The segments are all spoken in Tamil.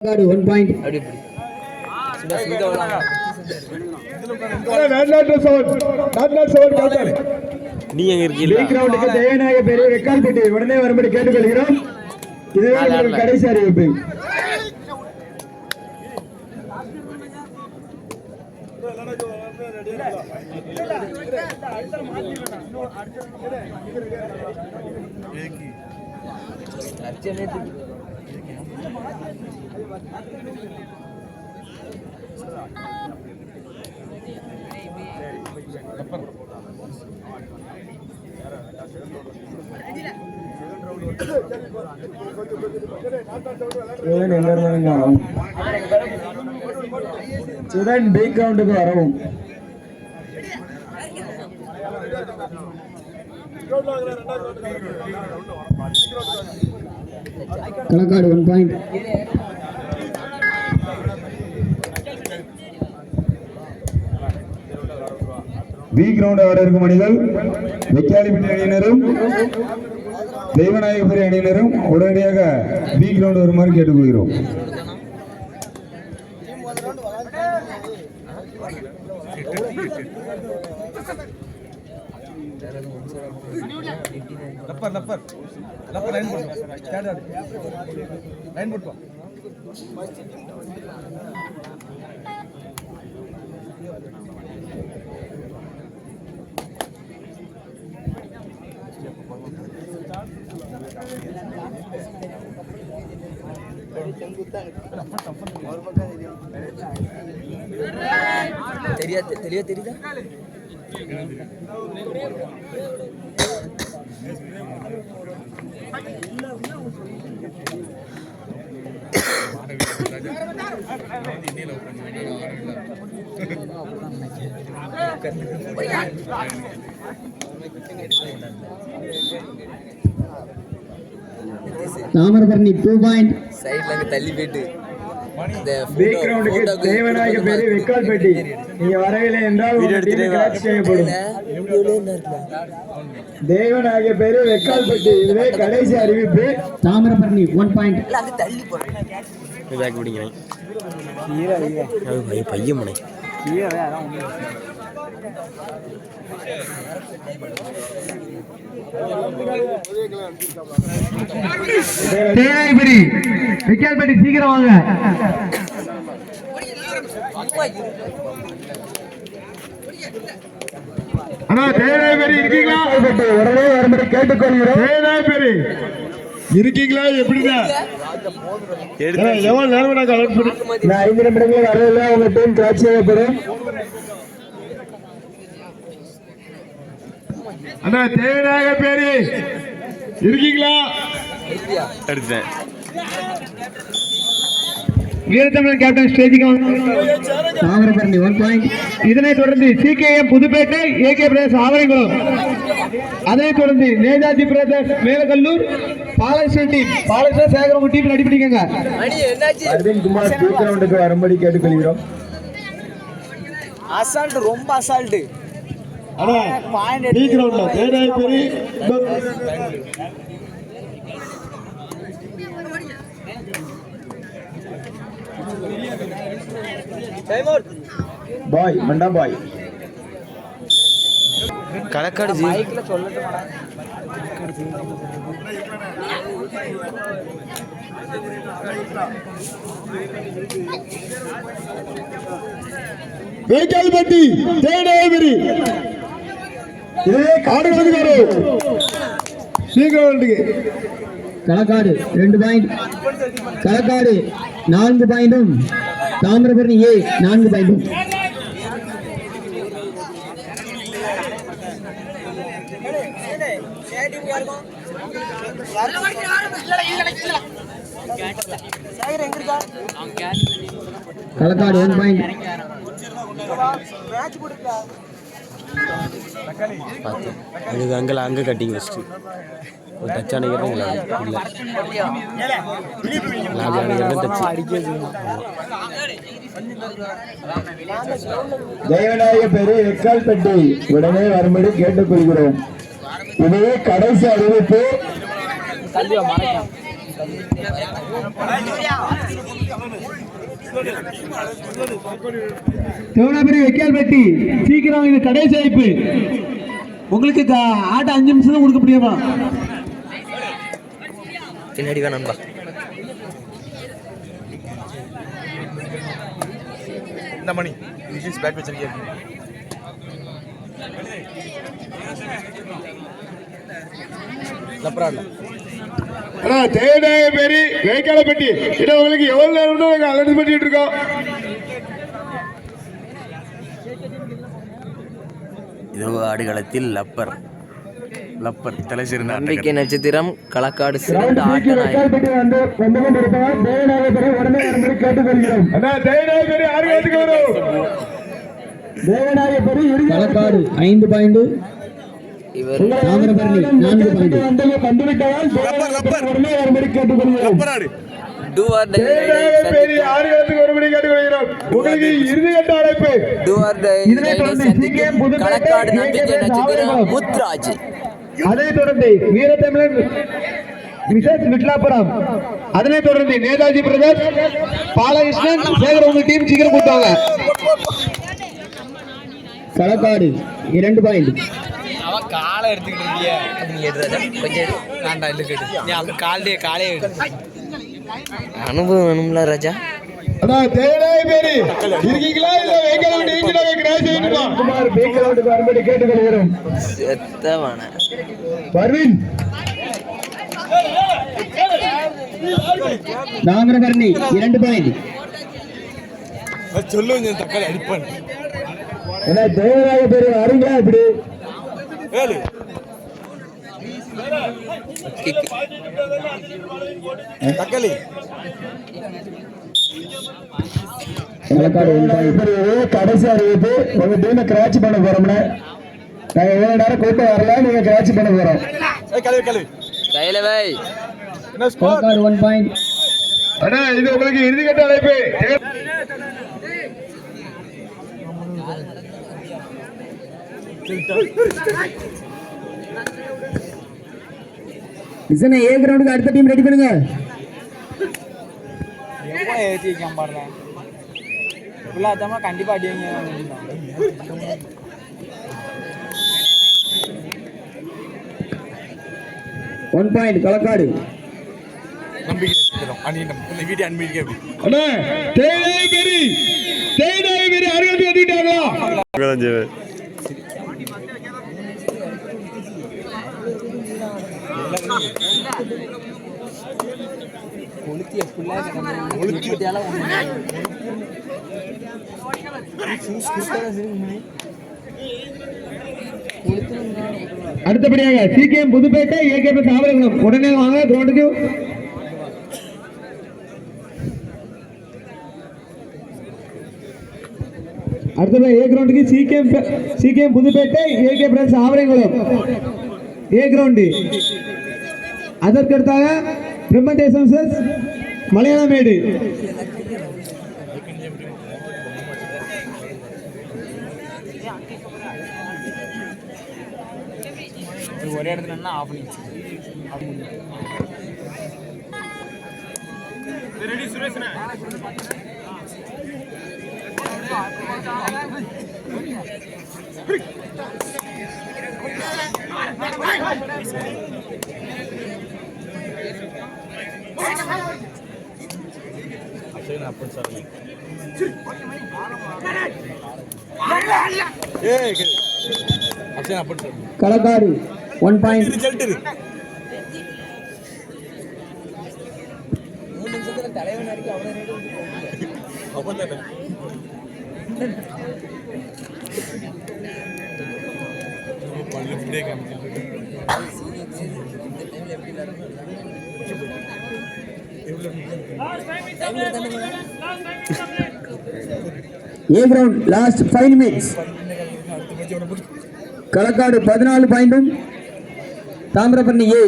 1 point. நீ எங்க இருக்கீங்க? கிரவுண்டுக்கு தேவநாயக பெரிய வெக்கால்பட்டி உடனே வரும்படி கேட்டுக்கொள்கிறோம். இதுவே கடைசி அறிவிப்பு. சுதன் பி கிரவுண்டுக்கு வரவும். களக்காடு 1 point. பி கிரவுண்ட் ஆட இருக்கும் அணிகள் வெக்காலிப்பட்டி அணியினரும் தெய்வநாயகபுரி அணியினரும் உடனடியாக பி கிரவுண்ட் வருமாறு கேட்டுக்கொள்கிறோம். தெரியுதா? தாமிரபரணி 2 point. சைடுல தள்ளி போயிட்டு பி கிரவுண்டுக்கு தேவநாயக பெரிய வெக்கால்பட்டி நீங்க வரவில்லை என்றால் கேட்ச் செய்யப்படும். தேவநாயக பெரிய வெக்கால்பட்டி இதுவே கடைசி அறிவிப்பு. தாமிரபரணி 1 point. தள்ளி போறேன் பேக் பிடிக்கிறேன். பையன் மனை வெக்கால்பட்டி சீக்கிரம் வாங்க. அண்ணா தேனாய்பேரி இருக்கீங்களா? உடனே வரும்படி கேட்டுக்கொள்கிறோம். தேனாய்பேரி இருக்கீங்களா? எப்படிதான் எவ்வளவு நேரம் 5 நிமிடங்கள் வரல. உங்க டீம் கேட்ச் செய்யப்படும். அண்ணா தேவநாயக பேரு இருக்கீங்களா? எடுத்தேன். வீரத்தமிழன் கேப்டன் ஸ்டேஜுக்கு தாமிரபரணி 1 point. இதனைத் தொடர்ந்து சிகேஎம் புதுப்பேட்டை, ஏகே பிரதேச ஆவரைங்குளம், அதனைத் தொடர்ந்து நேதாஜி பிரதேச மேலக்கல்லூர், பாலகிருஷ்ணன் டீம் பாலகிருஷ்ணன் சேகரம் டீம் அடிப்பிடிக்கங்க. அரவிந்த் குமார் பி கிரவுண்டுக்கு வரும்படி கேட்டுக்கொள்கிறோம். அசால்ட், ரொம்ப அசால்ட். பி கிரவுண்ட்ல தேனாய்பேரி பாய் மண்டா பாய் களக்காடு பைக்ல சொல்லட்டு வெக்கால்பட்டி தேனாய்பேரி இதே காடு வந்துக்காரு. சீக்கிரம் களக்காடு 2 point. களக்காடு 4 பாயிண்டும் தாமிரபரணி ஏ 4 பாயிண்டும். களக்காடு 1 point. அங்க கட்டிங் வச்சுட்டு ஒரு டச் அணைக்கிறீங்களா? தேவநாயக பெரிய வெக்கால்பட்டி உடனே வரும்படி கேட்டுக்கொள்கிறோம். இதுவே கடைசி அறிவிப்பு. திருவண்ணாமலை வெக்கியால்பட்டி சீக்கிரம், இது கடைசி வாய்ப்பு உங்களுக்கு. ஆட்ட 5 நிமிஷம் தான் கொடுக்க முடியுமா? பின்னாடி வேணாம்பா. இந்த மணி விஜய்ஸ் பேட் வச்சிருக்கீங்க. தேவநாயகபேரி வேக்காலப்பட்டி இதை உங்களுக்கு எவ்வளவு நேரம் தான் நாங்கள் அலர்ட் பண்ணிட்டு இருக்கோம். இது ஆடுகளத்தில் லப்பர் தலை சிறந்த நம்பிக்கை நட்சத்திரம் களக்காடு சிறந்த ஆட்ட நாயகன். களக்காடு 5 பாயிண்ட், இவர் Thamirabarani 4 point. Do or die Kalakkad நம்பிக்கை நட்சத்திரம் முத்ராஜ். அதைத் தொடர்ந்து வீரத்தமிழன் மிசஸ் விட்லாபுரம், அதனைத் தொடர்ந்து நேதாஜி பிரதர்ஸ் பாலகிருஷ்ணன் சேகர். உங்க டீம் சீக்கிரம் கூட்டுவாங்க. களக்காடு 2 பாயிண்ட். காலை எடுத்துக்கிட்டு அனுபவம் வேணும்ல ராஜா. செத்தவான தாமிரபரணி 2 பாயிண்ட். சொல்லுங்க தக்காளி அடிப்பேன். தேவராய பேரு அறிங்களா இப்படி தக்காளி கடைசி அறிவிப்பு. உங்க டீமை கிராட்ச் பண்ண போறோம்ல, நாங்க எவ்வளவு நேரம் கூட்ட வரல, நீங்க கிராட்ச் பண்ண போறோம். கையில வை. 1 பாயிண்ட். இது உங்களுக்கு இறுதிக்கட்ட அழைப்பு. ஏ கிரவுண்டுக்கு அடுத்த டீம் ரெடி பண்ணுங்க. கண்டிப்பா அடிங்க. 1 பாயிண்ட் களக்காடு. அடுத்தபடியாக சிகேஎம் புதுப்பேட்டை ஏகேபி ஆவரங்குளம். உடனே வாங்க கிரவுண்டுக்கு. அடுத்தபடி ஏ கிரவுண்டுக்கு CKM Puduppettai AK brothers Avarangulam A ground. அதற்கடுத்தாக பிரம்மதேசம் மலையாளமேடு. ஒரே இடத்துல ஆஃப் பண்ணிச்சு. Kalakkad 1 point. A ground last 5 minutes. Kalakkad 14 பாயிண்டும், தாமிரபரணி ஏ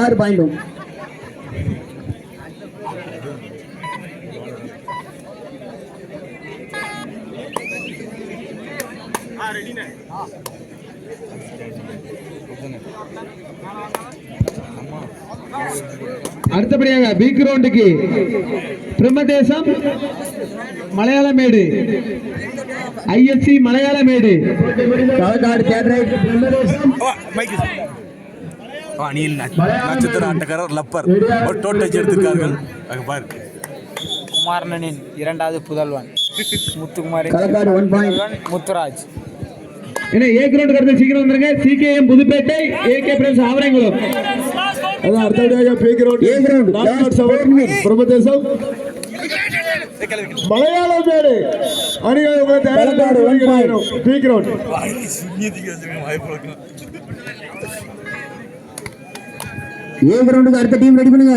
6 பாயிண்டும். அடுத்தபடியாக பி கிரவுண்டுக்கு பிரம்மதேசம் மலையாளமேடு ஐஎஸ்சி மலையாளமேடு களக்காடு தேட்டர் பிரம்மதேசம் அணியில் நட்சத்திர ஆட்டக்காரர் லப்பர் ஒரு டோட்டச் எடுத்திருக்கார்கள் அங்க பாரு. குமாரனின் இரண்டாவது புதல்வன் முத்துக்குமாரின் களக்காடு 1 பாயிண்ட் முத்துராஜ். ஏன்னா ஏ கிரவுண்ட் கடந்து சீக்கிரம் வந்துருங்க. சிகேஎம் புதுப்பேட்டை, ஏகே பிரதேசம் ஆவரங்குளம். அதான் அடுத்தபடியாக பி கிரவுண்ட் ஏ கிரவுண்ட் பிரம்மதேசம் மலையாளமேடு அணிகள் களக்காடு 1 பாயிண்ட் பி கிரவுண்ட். ஏ கிரவுண்டுக்கு அடுத்த டீம் ரெடி பண்ணுங்க.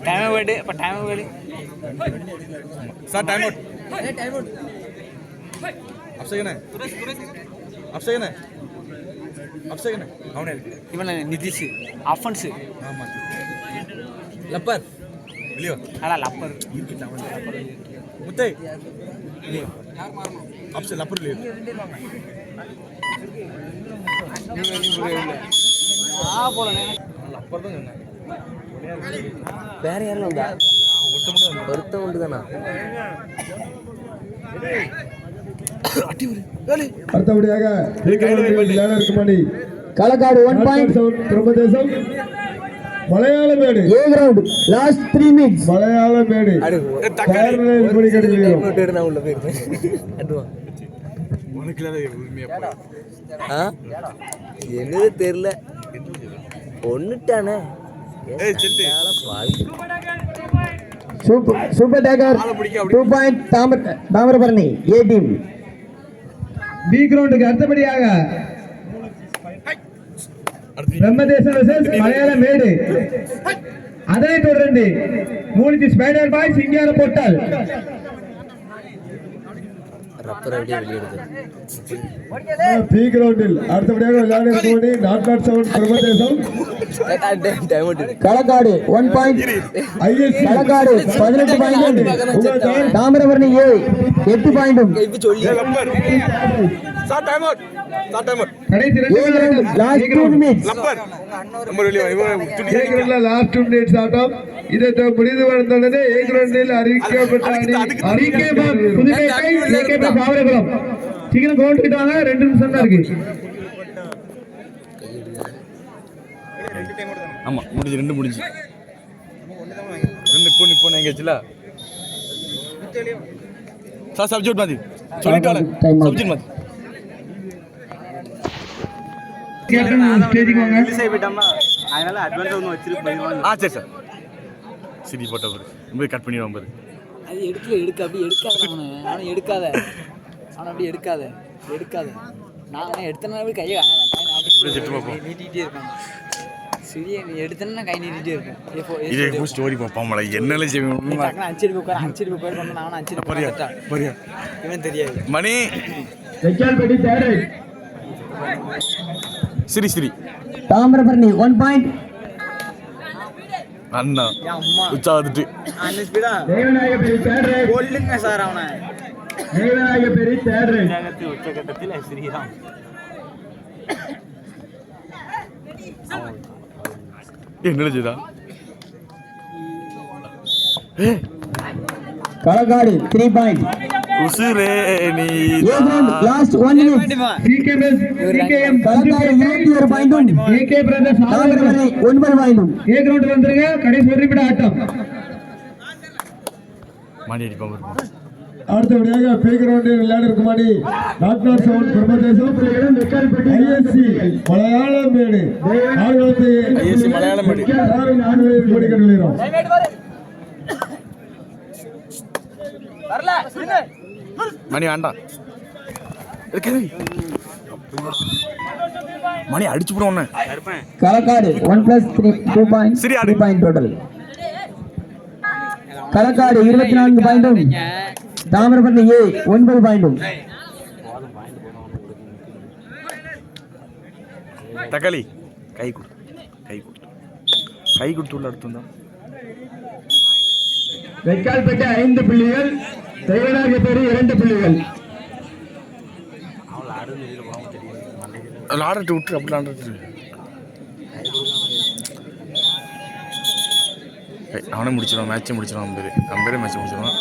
டைம் வேடு அப்ப டைம் வேடு சார் டைம் அவுட் அப்சகனே அப்சகனே அப்சகனே அவனே இவன் நிதிஷ் அஃபன்ஸ் ஆமா லப்பர் இல்லையோ அடா லப்பர் முத்தை இல்லையோ அப்ச லப்பர் இல்லையோ போல லப்பர் தான் சொன்னேன். வேற யாரும் உண்டா? ஒருத்தன் உண்டு தானா? அடுத்தபடியாக Kalakkad 1 point Brahmadesam Malayalamedu A ground last 3 minutes Malayalamedu உள்ள போயிருந்தேன். என்னது தெரியல ஒன்னுட்டானே. சூப்பர் டேக்கர் 2 point Thamirabarani A team. B கிரவுண்டுக்கு அடுத்தபடியாக பிரம்மதேசம் வெர்சஸ் மலையாளமேடு. அதனைத் தொடர்ந்து மூலிச்சி ஸ்பைடர் பாய் சிங்கார போட்டால் ரப்பர் அப்படியே வெளியிடுது. பி கிரவுண்டில் அடுத்தபடியாக விளையாடி நாட் சவுண்ட் Brahmadesam Kalakkad 1 point IS Kalakkad 18 point Thamirabarani A 8 பாயிண்டும். Sir time out sir time out கடைசி 2 லாஸ்ட் 2 மினிட்ஸ் லப்பர் நம்ம வெளிய ஏ கிரவுண்ட்ல லாஸ்ட் 2 மினிட்ஸ் ஆட்டம். இதை முடிந்து வந்தவுடனே ஏ கிரவுண்டில் அறிவிக்கப்பட்ட அறிக்கை புதுப்பேட்டை ஏகே ஆவரங்குளம். சீக்கிரம் கவுண்ட் கிட்ட வாங்க. 2 நிமிஷம் தான் இருக்கு. ஆமா முடிஞ்சு 2 முடிஞ்சு 2 இப்போ எங்கேச்சுல சார் சப்ஜெக்ட் மாதிரி சொல்லிட்டால சப்ஜெக்ட் மாதிரி கேப்டன் ஸ்டேஜுக்கு வாங்க. அதனால அட்வான்ஸ் ஒன்று வச்சிருப்பேன். சரி சார் சிடி போட்டோ பாரு கட் பண்ணிடுவோம் பாரு. அது எடுக்க அப்படி எடுக்காத அவனை எடுக்காத அவனை அப்படி எடுக்காத நான் அவனை எடுத்தனால கையை நீட்டிகிட்டே இருக்கான். சரி நீ எடுத்தனா கை நீட்டிகிட்டே இருக்கேன். ஸ்டோரி பார்ப்பாமல என்னல செய்வோம் அஞ்சடி போய் கொண்டு நான் அஞ்சடி இவன் தெரியாது மணி வெக்கால்பட்டி தேர்ட் சரி தாமிரபரணி 1 பாயிண்ட் அண்ணா உச்சாவந்துட்டு தேவநாயகபுரி தேர்ட் கொல்லுங்க சார் அவனை. தேவநாயகபுரி தேர்ட் உச்சகட்டத்தில் ஸ்ரீராம் என்ன செய்தா களக்காடு 3 பாயிண்ட் உசுரே நீ லாஸ்ட் 1 மினிட். சிகேஎம் களக்காடு 21 பாயிண்டும் ஏகே பிரதர்ஸ் ஆவரங்குளம் 9 பாயிண்டும். ஏ கிரவுண்ட் வந்துருங்க. கடைசி 1 நிமிட ஆட்டம். மணி அடிப்பாங்க. அடுத்தபடியாக பி கிரவுண்டில் விளையாடிருக்கும் அணி நாட் சவுண்ட் பிரம்மதேசம் ஐஎஸ்சி மலையாளமேடு ஐஎஸ்சி மலையாளமேடு கோடி கண்டுகிறோம். மணி வேண்டாம் மணி அடிச்சு போடுவோம். களக்காடு 1+3 2 பாயிண்ட் 3 பாயிண்ட் டோட்டல். களக்காடு 24 பாயிண்டும் தாமிரபரணி ஏ 9 பாயிண்டும். தக்காளி கை கொடுத்து உள்ள அடுத்து வெக்கால்பேட்டை 5 புள்ளிகள், தெய்வநாயகபுரி 2 புள்ளிகள். ஆடட்டு விட்டு அப்படி ஆடட்டு. அவனே முடிச்சிடுவான், மேட்சே முடிச்சிடுவான். அம்பேரு மேட்ச் முடிச்சிடுவான்.